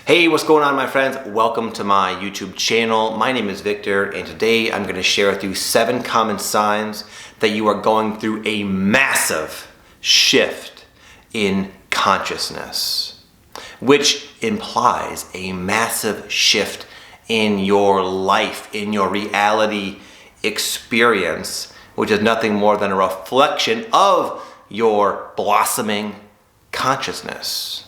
Hey, what's going on, my friends? Welcome to my YouTube channel. My name is Victor, and today I'm going to share with you 7 common signs that you are going through a massive shift in consciousness, which implies a massive shift in your life, in your reality experience, which is nothing more than a reflection of your blossoming consciousness.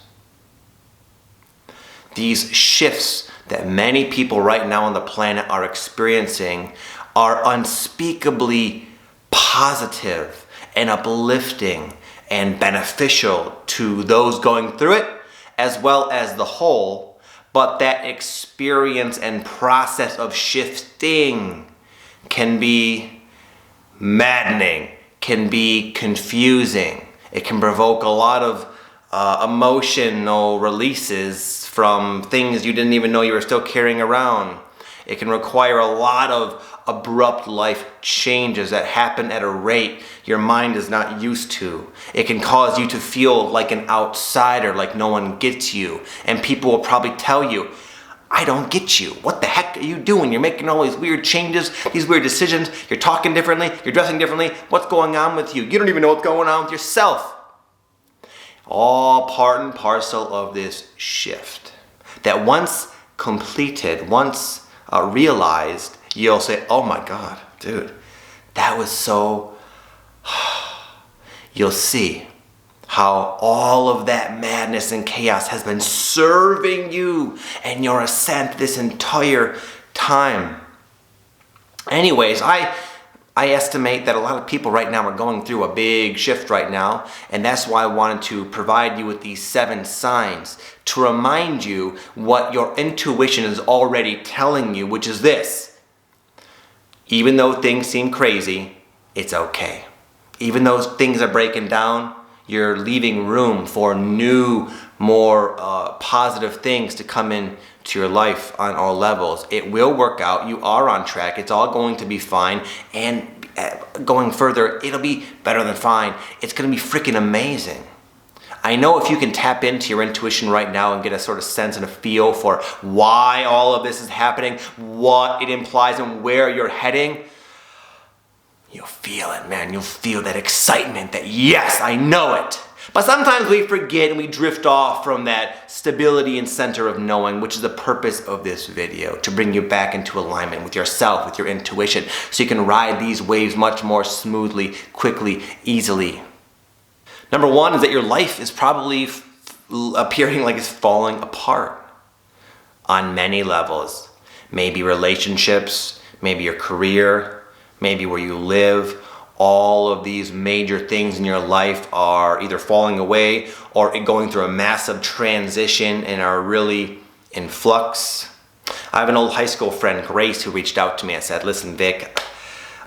These shifts that many people right now on the planet are experiencing are unspeakably positive and uplifting and beneficial to those going through it as well as the whole. But that experience and process of shifting can be maddening, can be confusing. It can provoke a lot of emotional releases from things you didn't even know you were still carrying around. It can require a lot of abrupt life changes that happen at a rate your mind is not used to. It can cause you to feel like an outsider, like no one gets you. And people will probably tell you, I don't get you. What the heck are you doing? You're making all these weird changes, these weird decisions. You're talking differently. You're dressing differently. What's going on with you? You don't even know what's going on with yourself. All part and parcel of this shift that once completed, once realized, you'll say, oh my God, dude, that was so... You'll see how all of that madness and chaos has been serving you and your ascent this entire time. Anyways, I estimate that a lot of people right now are going through a big shift right now, and that's why I wanted to provide you with these 7 signs to remind you what your intuition is already telling you, which is this: even though things seem crazy, it's okay. Even though things are breaking down, you're leaving room for new, more positive things to come in to your life on all levels. It will work out. You are on track. It's all going to be fine. And going further, it'll be better than fine. It's going to be freaking amazing. I know if you can tap into your intuition right now and get a sort of sense and a feel for why all of this is happening, what it implies and where you're heading, you'll feel it, man. You'll feel that excitement that, yes, I know it. But sometimes we forget and we drift off from that stability and center of knowing, which is the purpose of this video, to bring you back into alignment with yourself, with your intuition, so you can ride these waves much more smoothly, quickly, easily. Number 1 is that your life is probably appearing like it's falling apart on many levels. Maybe relationships, maybe your career, maybe where you live. All of these major things in your life are either falling away or going through a massive transition and are really in flux. I have an old high school friend, Grace, who reached out to me and said, listen, Vic,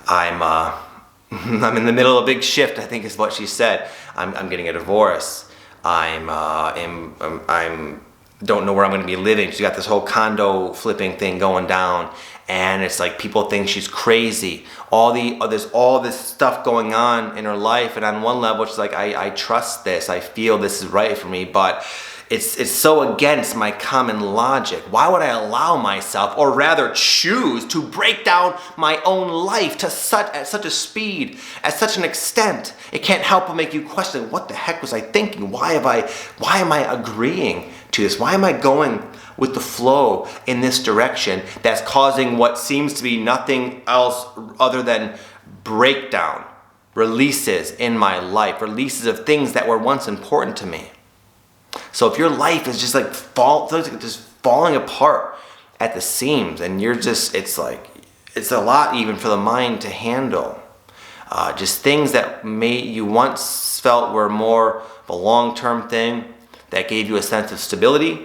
I'm in the middle of a big shift, I think is what she said. I'm getting a divorce. I'm don't know where I'm going to be living. She's got this whole condo flipping thing going down, and it's like people think she's crazy. There's all this stuff going on in her life, and on one level she's like, I trust this, I feel this is right for me, but it's so against my common logic. Why would I allow myself, or rather choose, to break down my own life at such a speed, at such an extent? It can't help but make you question, what the heck was I thinking? Why am I agreeing to this? Why am I going with the flow in this direction that's causing what seems to be nothing else other than breakdown, releases in my life, releases of things that were once important to me? So if your life is just like falling apart at the seams, and you're just, it's a lot even for the mind to handle. Just things that you once felt were more of a long-term thing, that gave you a sense of stability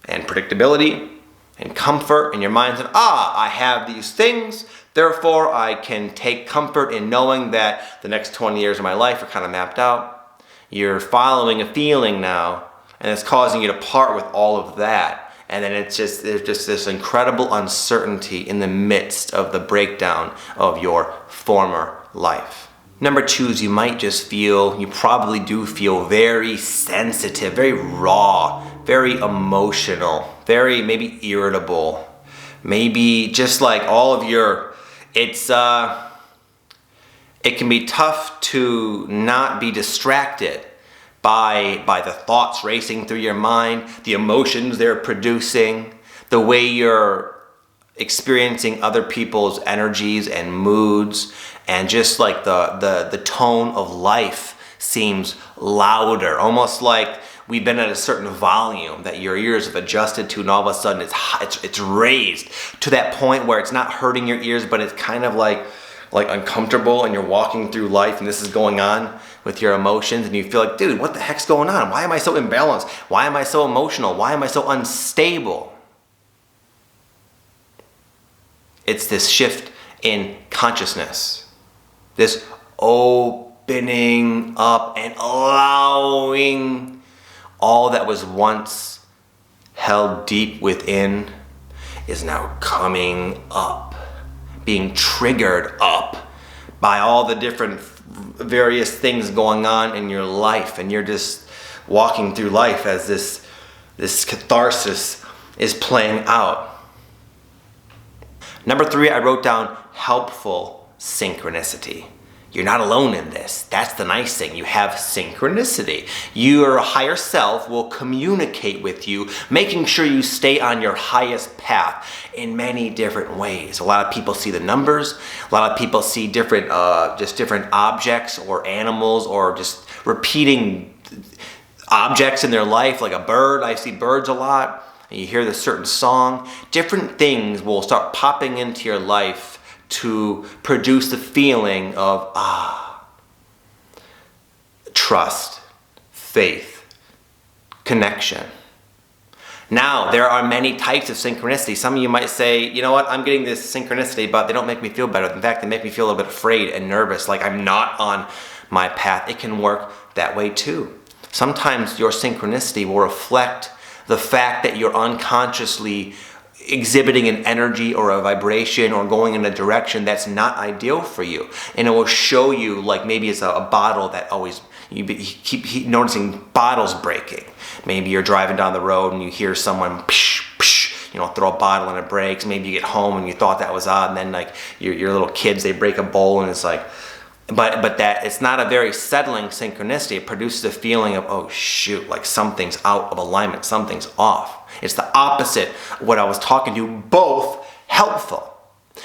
and predictability and comfort, and your mind said, I have these things, therefore I can take comfort in knowing that the next 20 years of my life are kind of mapped out. You're following a feeling now, and it's causing you to part with all of that. And then there's just this incredible uncertainty in the midst of the breakdown of your former life. Number 2 is you probably do feel very sensitive, very raw, very emotional, very maybe irritable, maybe just like all of your, it can be tough to not be distracted by the thoughts racing through your mind, the emotions they're producing, the way you're experiencing other people's energies and moods, and just like the tone of life seems louder, almost like we've been at a certain volume that your ears have adjusted to, and all of a sudden it's raised to that point where it's not hurting your ears, but it's kind of like uncomfortable, and you're walking through life and this is going on with your emotions, and you feel like, dude, what the heck's going on? Why am I so imbalanced? Why am I so emotional? Why am I so unstable? It's this shift in consciousness, this opening up and allowing all that was once held deep within is now coming up, being triggered up by all the different various things going on in your life, and you're just walking through life as this catharsis is playing out. Number 3, I wrote down helpful synchronicity. You're not alone in this. That's the nice thing. You have synchronicity. Your higher self will communicate with you, making sure you stay on your highest path in many different ways. A lot of people see the numbers. A lot of people see different objects or animals, or just repeating objects in their life, like a bird. I see birds a lot. And you hear this certain song. Different things will start popping into your life to produce the feeling of trust, faith, connection. Now, there are many types of synchronicity. Some of you might say, you know what, I'm getting this synchronicity, but they don't make me feel better. In fact, they make me feel a little bit afraid and nervous, like I'm not on my path. It can work that way too. Sometimes your synchronicity will reflect the fact that you're unconsciously exhibiting an energy or a vibration or going in a direction that's not ideal for you. And it will show you, like maybe it's a bottle that always, you keep noticing bottles breaking. Maybe you're driving down the road and you hear someone psh, psh, throw a bottle and it breaks. Maybe you get home and you thought that was odd, and then like your little kids, they break a bowl, and it's like, but that it's not a very settling synchronicity. It produces a feeling of, oh shoot, like something's out of alignment, something's off. It's the opposite of what I was talking to, both helpful.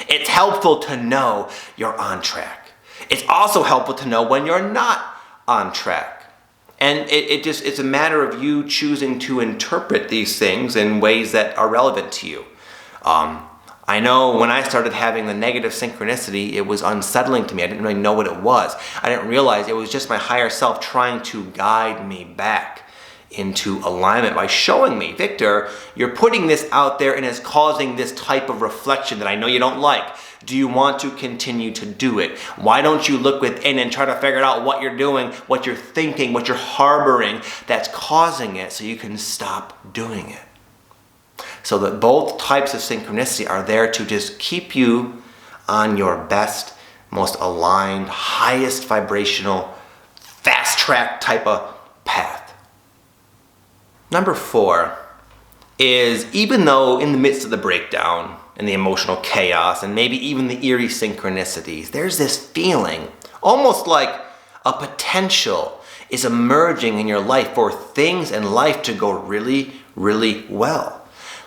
It's helpful to know you're on track. It's also helpful to know when you're not on track. And it's a matter of you choosing to interpret these things in ways that are relevant to you. I know when I started having the negative synchronicity, it was unsettling to me. I didn't really know what it was. I didn't realize it was just my higher self trying to guide me back into alignment by showing me, Victor, you're putting this out there and it's causing this type of reflection that I know you don't like. Do you want to continue to do it? Why don't you look within and try to figure out what you're doing, what you're thinking, what you're harboring that's causing it, so you can stop doing it? So that both types of synchronicity are there to just keep you on your best, most aligned, highest vibrational, fast track type of path. Number 4 is, even though in the midst of the breakdown and the emotional chaos and maybe even the eerie synchronicities, there's this feeling, almost like a potential is emerging in your life for things in life to go really, really well.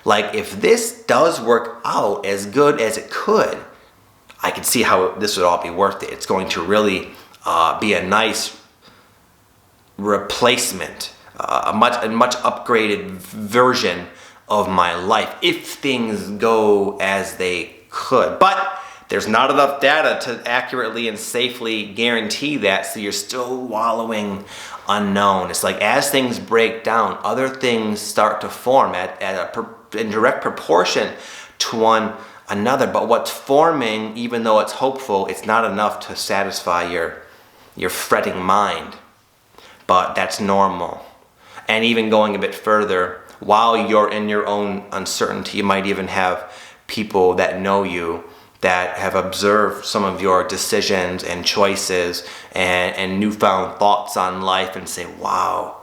Like if this does work out as good as it could, I can see how this would all be worth it. It's going to really be a nice replacement, a much upgraded version of my life if things go as they could. But there's not enough data to accurately and safely guarantee that, so you're still wallowing unknown. It's like as things break down, other things start to form in direct proportion to one another. But what's forming, even though it's hopeful, it's not enough to satisfy your fretting mind. But that's normal. And even going a bit further, while you're in your own uncertainty, you might even have people that know you that have observed some of your decisions and choices and newfound thoughts on life and say, wow,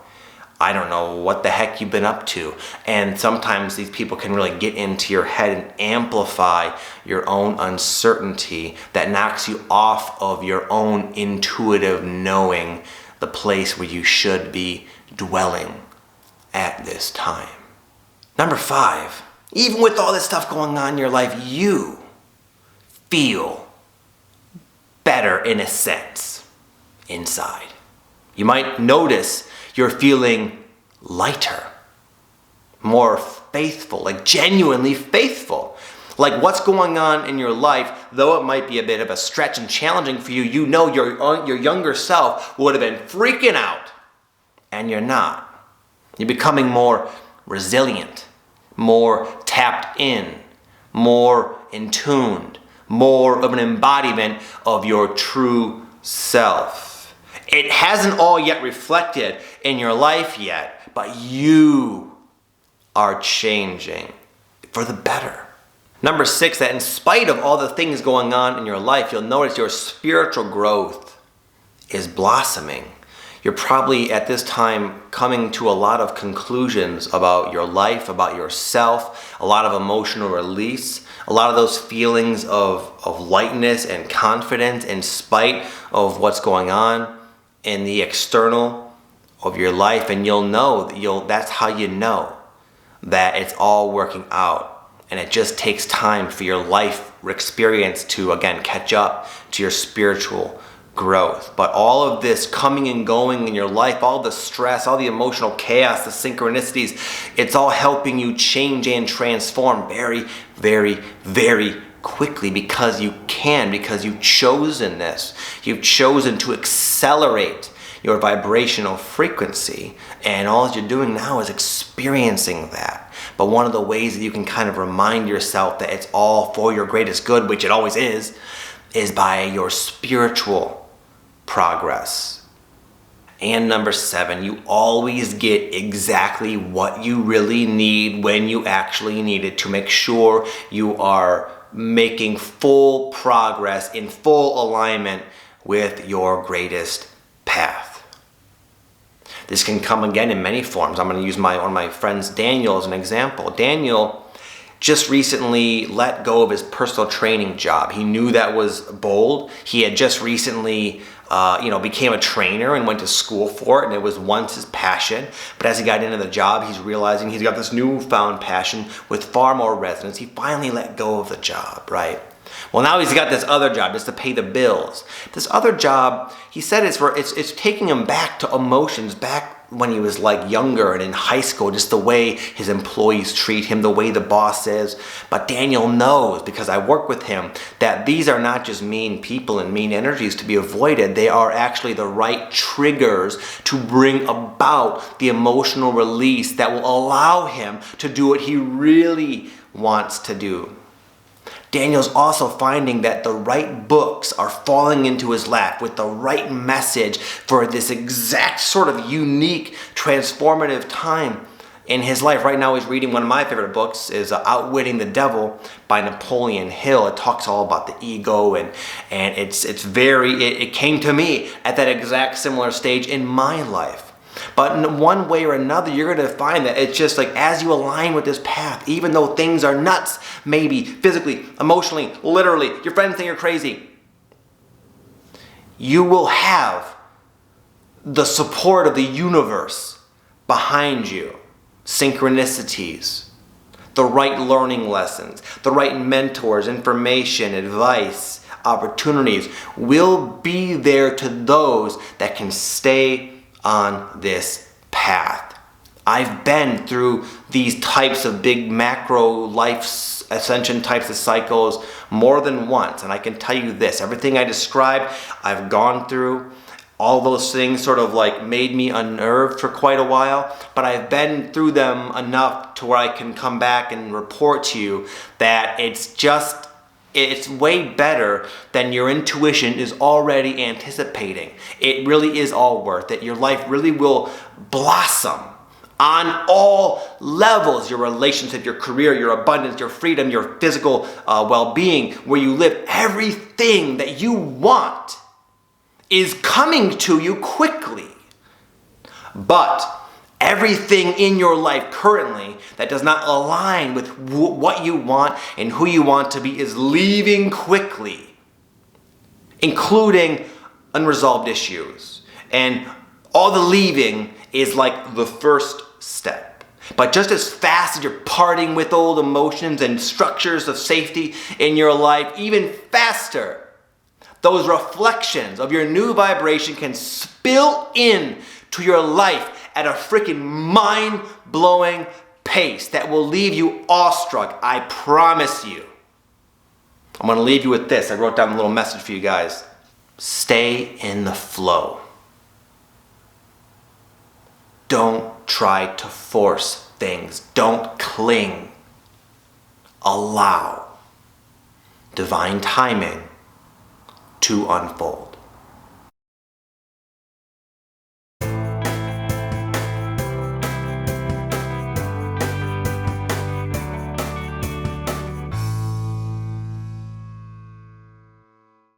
I don't know what the heck you've been up to. And sometimes these people can really get into your head and amplify your own uncertainty that knocks you off of your own intuitive knowing, the place where you should be dwelling at this time. Number 5, even with all this stuff going on in your life, you feel better in a sense inside. You might notice you're feeling lighter, more faithful, like genuinely faithful. Like what's going on in your life, though it might be a bit of a stretch and challenging for you, you know your younger self would have been freaking out, and you're not. You're becoming more resilient, more tapped in, more in tuned, more of an embodiment of your true self. It hasn't all yet reflected in your life yet, but you are changing for the better. Number 6, that in spite of all the things going on in your life, you'll notice your spiritual growth is blossoming. You're probably at this time coming to a lot of conclusions about your life, about yourself, a lot of emotional release, a lot of those feelings of lightness and confidence in spite of what's going on in the external of your life. And you'll know that's how you know that it's all working out. And it just takes time for your life experience to, again, catch up to your spiritual growth. But all of this coming and going in your life, all the stress, all the emotional chaos, the synchronicities, it's all helping you change and transform very, very, very quickly because you can, because you've chosen this. You've chosen to accelerate your vibrational frequency, and all you're doing now is experiencing that. But one of the ways that you can kind of remind yourself that it's all for your greatest good, which it always is by your spiritual progress. And number 7, you always get exactly what you really need when you actually need it to make sure you are making full progress in full alignment with your greatest path. This can come again in many forms. I'm going to use one of my friends, Daniel, as an example. Daniel just recently let go of his personal training job. He knew that was bold. He had just recently became a trainer and went to school for it, and it was once his passion. But as he got into the job, he's realizing he's got this newfound passion with far more resonance. He finally let go of the job, right? Well, now he's got this other job just to pay the bills. This other job, he said it's taking him back to emotions, back when he was like younger and in high school, just the way his employees treat him, the way the boss is. But Daniel knows, because I work with him, that these are not just mean people and mean energies to be avoided. They are actually the right triggers to bring about the emotional release that will allow him to do what he really wants to do. Daniel's also finding that the right books are falling into his lap with the right message for this exact sort of unique, transformative time in his life. Right now he's reading one of my favorite books, is Outwitting the Devil by Napoleon Hill. It talks all about the ego, and it came to me at that exact similar stage in my life. But in one way or another, you're going to find that it's just like as you align with this path, even though things are nuts, maybe physically, emotionally, literally, your friends think you're crazy, you will have the support of the universe behind you. Synchronicities, the right learning lessons, the right mentors, information, advice, opportunities will be there to those that can stay on this path. I've been through these types of big macro life ascension types of cycles more than once, and I can tell you this, everything I described, I've gone through. All those things sort of like made me unnerved for quite a while, but I've been through them enough to where I can come back and report to you that it's way better than your intuition is already anticipating. It really is all worth it. Your life really will blossom on all levels. Your relationship, your career, your abundance, your freedom, your physical well-being, where you live, everything that you want is coming to you quickly. But Everything in your life currently that does not align with what you want and who you want to be is leaving quickly, including unresolved issues. And all the leaving is like the first step. But just as fast as you're parting with old emotions and structures of safety in your life, even faster, those reflections of your new vibration can spill in to your life at a freaking mind-blowing pace that will leave you awestruck, I promise you. I'm going to leave you with this. I wrote down a little message for you guys. Stay in the flow. Don't try to force things. Don't cling. Allow divine timing to unfold.